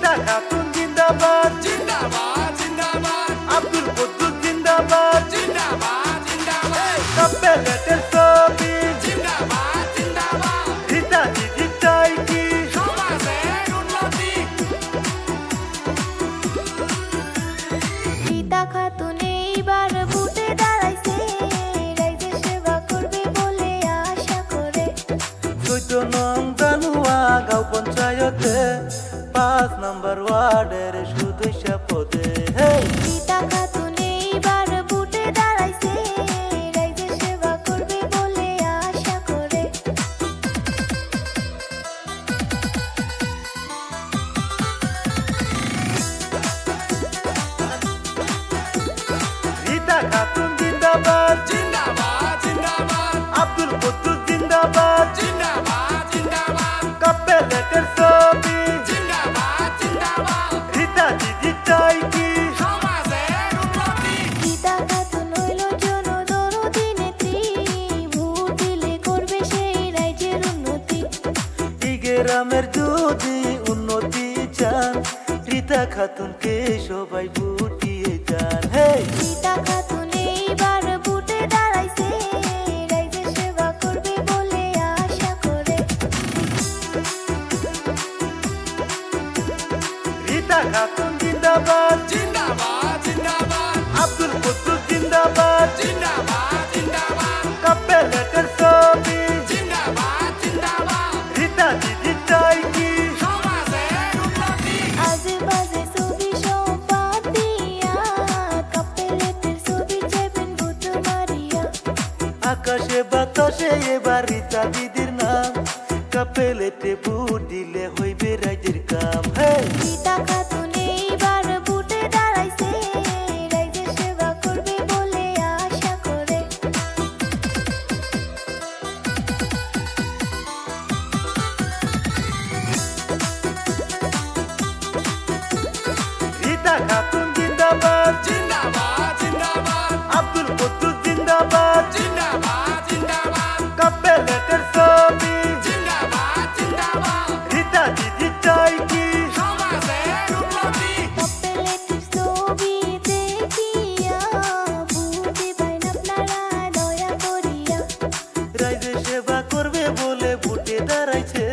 রীতা খাতুন জিন্দাবাদ জিন্দাবাদ জিন্দাবাদ আব্দুল কুদ্দুস জিন্দাবাদ জিন্দাবাদ জিন্দাবাদ কাপেলেটের ছবি জিন্দাবাদ জিন্দাবাদ রীতা দিদি চাই কি সমাজের উন্নতি রীতা খাতুন এইবার ভোটে দাঁড়াইছে রাইজের সেবা করবে বলে আশা করে 14 নং জানুয়া গাঁও পঞ্চায়েতে 5 নম্বর ওয়ার্ডের সদস্য পদে রীতা খাতুন এইবার ভোটে দাঁড়াইছে রাইজের সেবা করবে বলে আশা করে রীতা খাতুন জিন্দাবাদ জিন্দাবাদ জিন্দাবাদ আব্দুল কুদ্দুস জিন্দাবাদ জিন্দাবাদ জিন্দাবাদ কাপেলেটের ছবি জিন্দাবাদ জিন্দাবাদ রীতা দিদি চাই কি সমাজের উন্নতি রীতা খাতুন হইল জনদরদি নেত্রী ভোট দিলে করবে সেই রাইজের উন্নতি এই গ্রামের যদি উন্নতি চান রীতা খাতুনকে সবাই ভুটিয়ে যান রীতা খাতুন এইবার ভোটে দাঁড়াইছে রাইজের সেবা করবে বলে আশা করে রীতা খাতুন জিন্দাবাদ জিন্দাবাদ জিন্দাবাদ আব্দুল কুদ্দুস জিন্দাবাদ জিন্দাবাদ জিন্দাবাদ কাপেলেটের ছবি জিন্দাবাদ জিন্দাবাদ রীতা দিদি চাই কি সমাজের উন্নতি আজেবাজে ছবি সব দিয়া কাপেলেটের ছবি চাইবেন ভোট মারিয়া আকাশে বাতাসে এবার রীতা দিদির নাম কাপেলেটে ভোট দিলে হইবে রাজ্যের কাম রীতা খাতুন এইবার ভোটে দাঁড়াইছে রাইজের সেবা করবে বলে আশা করে রীতা খাতুন জিন্দাবাদ জিন্দাবাদ জিন্দাবাদ আব্দুল কুদ্দুস জিন্দাবাদ জিন্দাবাদ জিন্দাবাদ কাপেলেটের ছবি জিন্দাবাদ জিন্দাবাদ রীতা দিদি চাই কি সমাজের উন্নতি কাপেলেটের ছবি দেখিয়া ভোট দিবেন আপনারা দয়া করিয়া রাইজে সেবা করবে বলে ভোটে দাঁড়াইছে